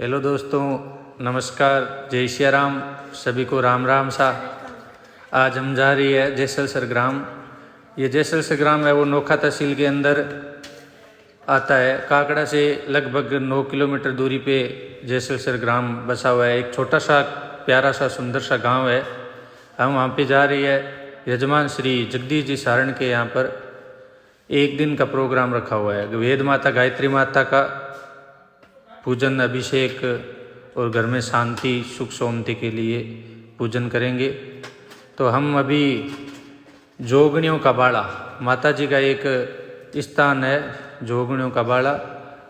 Hello दोस्तों, नमस्कार, जय श्री राम। सभी को राम राम सा। आज हम जा रही है जैसलसर ग्राम। ये जैसलसर ग्राम है वो नोखा तहसील के अंदर आता है। काकड़ा से लगभग 9 किलोमीटर दूरी पे जैसलसर ग्राम बसा हुआ है। एक छोटा सा प्यारा सा सुंदर सा गांव है। हम वहाँ पे जा रही है। यजमान श्री जगदीश जी सारण के यहाँ पर एक दिन का प्रोग्राम रखा हुआ है। वेद माता गायत्री माता का पूजन, अभिषेक और घर में शांति सुख शांति के लिए पूजन करेंगे। तो हम अभी जोगणियों का बाड़ा, माता जी का एक स्थान है जोगणियों का बाड़ा,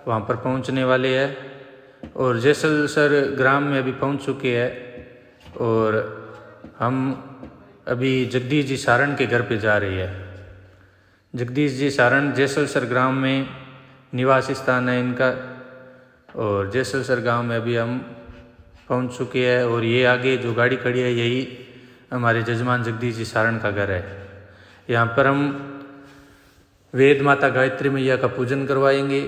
वहाँ पर पहुँचने वाले हैं और जैसलसर ग्राम में अभी पहुँच चुके हैं। और हम अभी जगदीश जी सारण के घर पे जा रही है। जगदीश जी सारण जैसलसर ग्राम में निवास स्थान है इनका। और जैसलसर गांव में अभी हम पहुंच चुके हैं और ये आगे जो गाड़ी खड़ी है यही हमारे जजमान जगदीश जी सारण का घर है। यहाँ पर हम वेद माता गायत्री मैया का पूजन करवाएंगे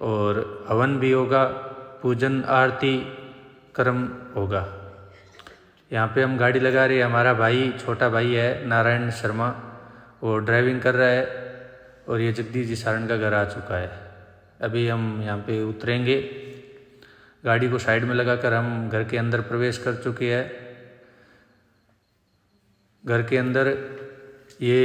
और हवन भी होगा, पूजन आरती कर्म होगा। यहाँ पे हम गाड़ी लगा रहे हैं। हमारा भाई, छोटा भाई है नारायण शर्मा, वो ड्राइविंग कर रहा है और ये जगदीश जी सारण का घर आ चुका है। अभी हम यहाँ पे उतरेंगे, गाड़ी को साइड में लगाकर हम घर के अंदर प्रवेश कर चुके हैं। घर के अंदर ये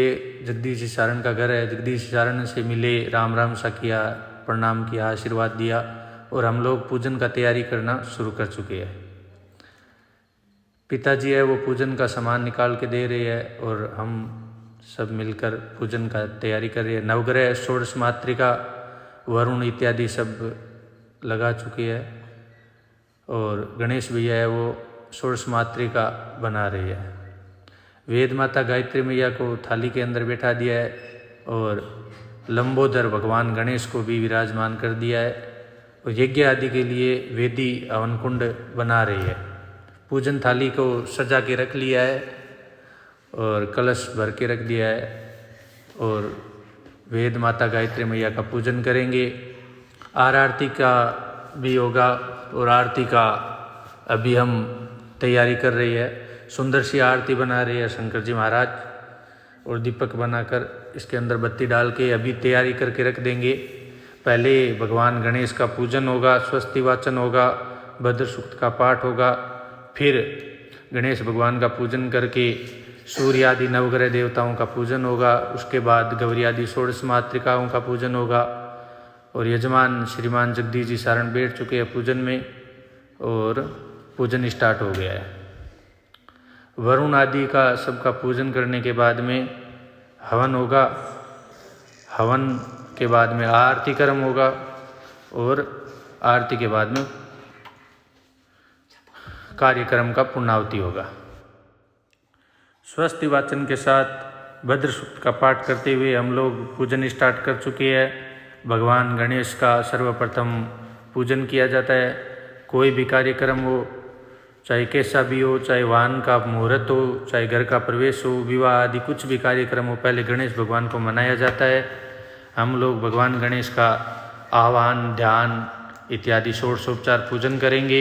जगदीश जी सारण का घर है। जगदीश जी सारण से मिले, राम राम सा किया, प्रणाम किया, आशीर्वाद दिया और हम लोग पूजन का तैयारी करना शुरू कर चुके हैं। पिताजी है वो पूजन का सामान निकाल के दे रहे हैं और हम सब मिलकर पूजन का तैयारी कर रहे हैं। नवग्रह, षोडश मातृका, वरुण इत्यादि सब लगा चुकी है और गणेश भैया है वो षोडश मातृका बना रही है। वेद माता गायत्री मैया को थाली के अंदर बैठा दिया है और लंबोदर भगवान गणेश को भी विराजमान कर दिया है और यज्ञ आदि के लिए वेदी हवन कुंड बना रही है। पूजन थाली को सजा के रख लिया है और कलश भर के रख दिया है और वेद माता गायत्री मैया का पूजन करेंगे। आरती का भी होगा और आरती का अभी हम तैयारी कर रही है। सुंदर सी आरती बना रही है शंकर जी महाराज और दीपक बनाकर इसके अंदर बत्ती डाल के अभी तैयारी करके रख देंगे। पहले भगवान गणेश का पूजन होगा, स्वस्ति वाचन होगा, भद्र सूक्त का पाठ होगा, फिर गणेश भगवान का पूजन करके सूर्य आदि नवग्रह देवताओं का पूजन होगा। उसके बाद गौरी आदि षोडश मातृकाओं का पूजन होगा और यजमान श्रीमान जगदीश जी सारण बैठ चुके हैं पूजन में और पूजन स्टार्ट हो गया है। वरुण आदि का सबका पूजन करने के बाद में हवन होगा। हवन के बाद में आरती कर्म होगा और आरती के बाद में कार्यक्रम का पूर्णाहुति होगा। स्वस्ति वाचन के साथ भद्र सूक्त का पाठ करते हुए हम लोग पूजन स्टार्ट कर चुके हैं। भगवान गणेश का सर्वप्रथम पूजन किया जाता है। कोई भी कार्यक्रम हो, चाहे कैसा भी हो, चाहे वाहन का मुहूर्त हो, चाहे घर का प्रवेश हो, विवाह आदि कुछ भी कार्यक्रम हो, पहले गणेश भगवान को मनाया जाता है। हम लोग भगवान गणेश का आह्वान, ध्यान इत्यादि षोडशोपचार पूजन करेंगे।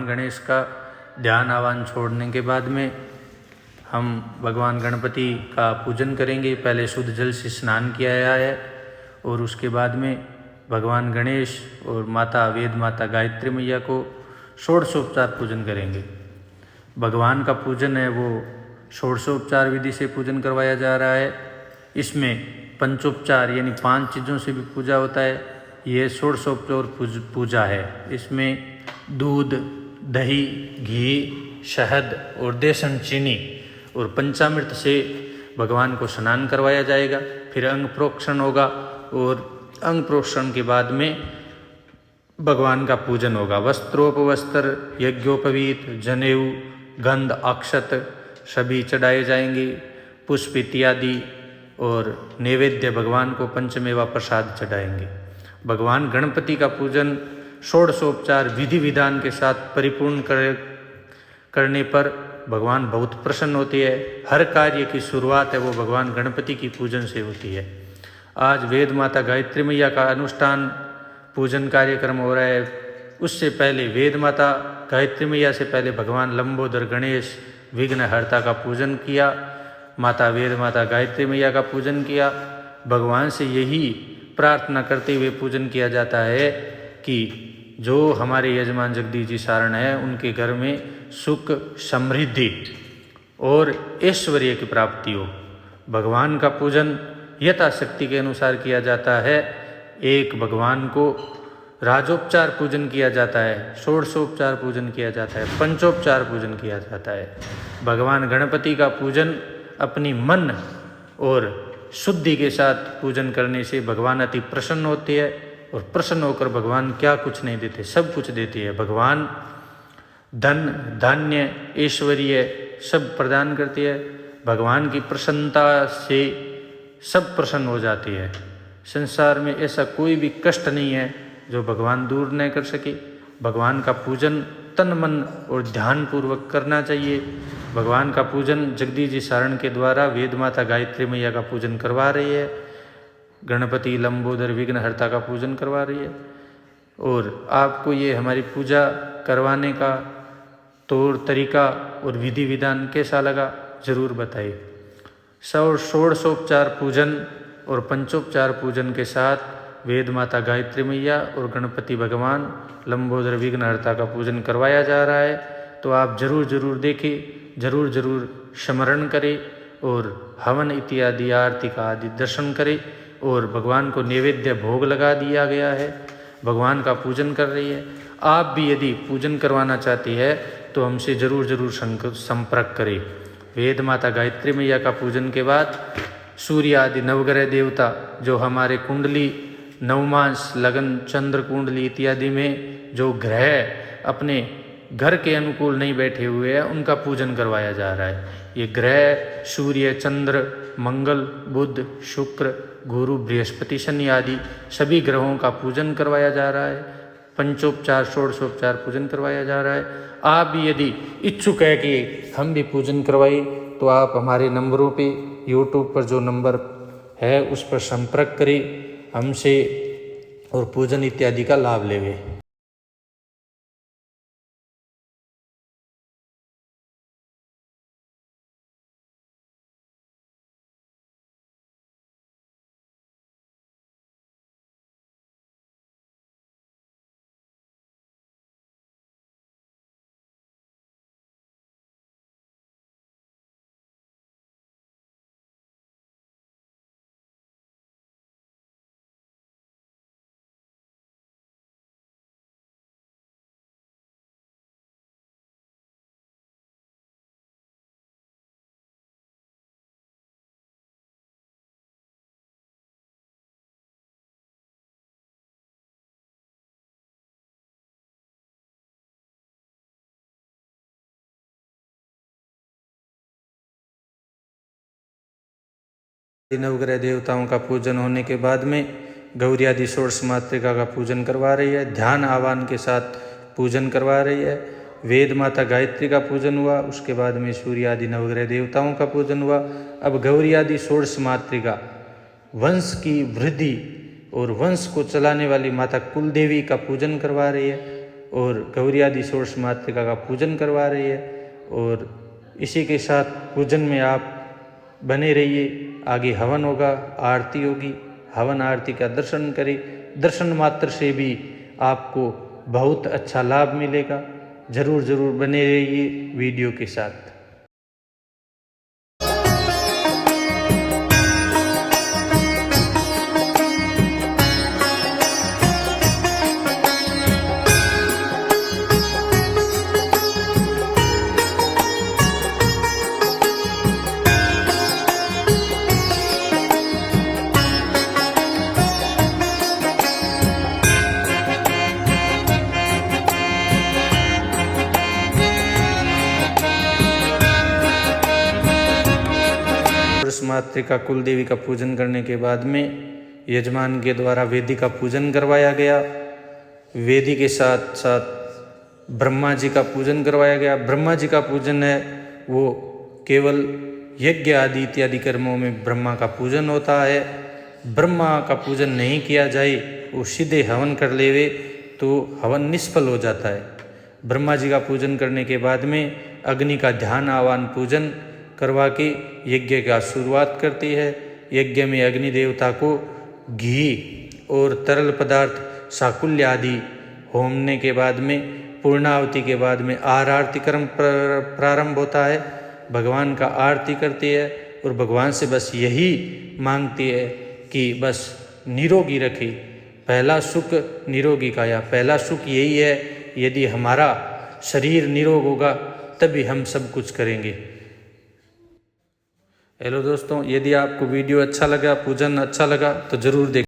गणेश का ध्यान आवाहन छोड़ने के बाद में हम भगवान गणपति का पूजन करेंगे। पहले शुद्ध जल से स्नान किया है और उसके बाद में भगवान गणेश और माता वेद माता गायत्री मैया को षोडशोपचार पूजन करेंगे। भगवान का पूजन है वो षोडशोपचार विधि से पूजन करवाया जा रहा है। इसमें पंचोपचार यानी 5 चीज़ों से भी पूजा होता है। ये षोडशोपचार पूजा है। इसमें दूध, दही, घी, शहद और देसन चीनी और पंचामृत से भगवान को स्नान करवाया जाएगा। फिर अंग प्रोक्षण होगा और अंग प्रोक्षण के बाद में भगवान का पूजन होगा। वस्त्रोपवस्त्र, यज्ञोपवीत, जनेऊ, गंध, अक्षत सभी चढ़ाए जाएंगे। पुष्प इत्यादि और नैवेद्य भगवान को पंचमेवा प्रसाद चढ़ाएंगे। भगवान गणपति का पूजन षोडशोपचार विधि विधान के साथ परिपूर्ण करने पर भगवान बहुत प्रसन्न होती है। हर कार्य की शुरुआत है वो भगवान गणपति की पूजन से होती है। आज वेद माता गायत्री मैया का अनुष्ठान पूजन कार्यक्रम हो रहा है। उससे पहले वेद माता गायत्री मैया से पहले भगवान लंबोदर गणेश विघ्नहर्ता का पूजन किया। माता वेद माता गायत्री मैया का पूजन किया। भगवान से यही प्रार्थना करते हुए पूजन किया जाता है कि जो हमारे यजमान जगदीश जी सारण है उनके घर में सुख, समृद्धि और ऐश्वर्य की प्राप्ति हो। भगवान का पूजन यथाशक्ति के अनुसार किया जाता है। एक भगवान को राजोपचार पूजन किया जाता है, षोडशोपचार पूजन किया जाता है, पंचोपचार पूजन किया जाता है। भगवान गणपति का पूजन अपनी मन और शुद्धि के साथ पूजन करने से भगवान अति प्रसन्न होते हैं और प्रसन्न होकर भगवान क्या कुछ नहीं देते, सब कुछ देते हैं। भगवान धन, धान्य, ऐश्वर्य सब प्रदान करते हैं। भगवान की प्रसन्नता से सब प्रसन्न हो जाते हैं। संसार में ऐसा कोई भी कष्ट नहीं है जो भगवान दूर न कर सके। भगवान का पूजन तन, मन और ध्यान पूर्वक करना चाहिए। भगवान का पूजन जगदीश जी सारण के द्वारा वेद माता गायत्री मैया का पूजन करवा रही है। गणपति लंबोदर विघ्नहर्ता का पूजन करवा रही है। और आपको ये हमारी पूजा करवाने का तौर तरीका और विधि विधान कैसा लगा जरूर बताइए। षोडशोपचार पूजन और पंचोपचार पूजन के साथ वेद माता गायत्री मैया और गणपति भगवान लंबोदर विघ्नहर्ता का पूजन करवाया जा रहा है। तो आप जरूर देखें, जरूर स्मरण करें और हवन इत्यादि आरती का आदि दर्शन करें। और भगवान को नैवेद्य भोग लगा दिया गया है। भगवान का पूजन कर रही है। आप भी यदि पूजन करवाना चाहती है तो हमसे जरूर संपर्क करें। वेद माता गायत्री मैया का पूजन के बाद सूर्य आदि नवग्रह देवता जो हमारे कुंडली, नवमांस, लगन, चंद्र कुंडली इत्यादि में जो ग्रह अपने घर के अनुकूल नहीं बैठे हुए हैं उनका पूजन करवाया जा रहा है। ये ग्रह सूर्य, चंद्र, मंगल, बुध, शुक्र, गुरु, बृहस्पति, शनि आदि सभी ग्रहों का पूजन करवाया जा रहा है। पंचोपचार, षोडशोपचार पूजन करवाया जा रहा है। आप भी यदि इच्छुक है कि हम भी पूजन करवाएं तो आप हमारे नंबरों पे यूट्यूब पर जो नंबर है उस पर संपर्क करें हमसे और पूजन इत्यादि का लाभ लेंगे। नवग्रह देवताओं का पूजन होने के बाद में गौरी आदि षोडश मातृका का पूजन करवा रही है। ध्यान आह्वान के साथ पूजन करवा रही है। वेद माता गायत्री का पूजन हुआ, उसके बाद में सूर्य आदि नवग्रह देवताओं का पूजन हुआ। अब गौरी आदि षोडश मातृका वंश की वृद्धि और वंश को चलाने वाली माता कुलदेवी का पूजन करवा रही है। और गौरी आदि षोडश मातृका का पूजन करवा रही है। और इसी के साथ पूजन में आप बने रहिए। आगे हवन होगा, आरती होगी, हवन आरती का दर्शन करें। दर्शन मात्र से भी आपको बहुत अच्छा लाभ मिलेगा। ज़रूर बने रहिए वीडियो के साथ। मातृका कुल देवी का पूजन करने के बाद में यजमान के द्वारा वेदी का पूजन करवाया गया। वेदी के साथ साथ ब्रह्मा जी का पूजन करवाया गया। ब्रह्मा जी का पूजन है वो केवल यज्ञ आदि इत्यादि कर्मों में ब्रह्मा का पूजन होता है। ब्रह्मा का पूजन नहीं किया जाए, वो सीधे हवन कर लेवे तो हवन निष्फल हो जाता है। ब्रह्मा जी का पूजन करने के बाद में अग्नि का ध्यान आवाहन पूजन करवा के यज्ञ का शुरुआत करती है। यज्ञ में अग्नि देवता को घी और तरल पदार्थ साकुल्य आदि होमने के बाद में पूर्णावती के बाद में आरती कर्म प्रारंभ होता है। भगवान का आरती करती है और भगवान से बस यही मांगती है कि बस निरोगी रखे। पहला सुख निरोगी काया, पहला सुख यही है। यदि हमारा शरीर निरोग होगा तभी हम सब कुछ करेंगे। हेलो दोस्तों, यदि आपको वीडियो अच्छा लगा, पूजन अच्छा लगा तो ज़रूर देखें।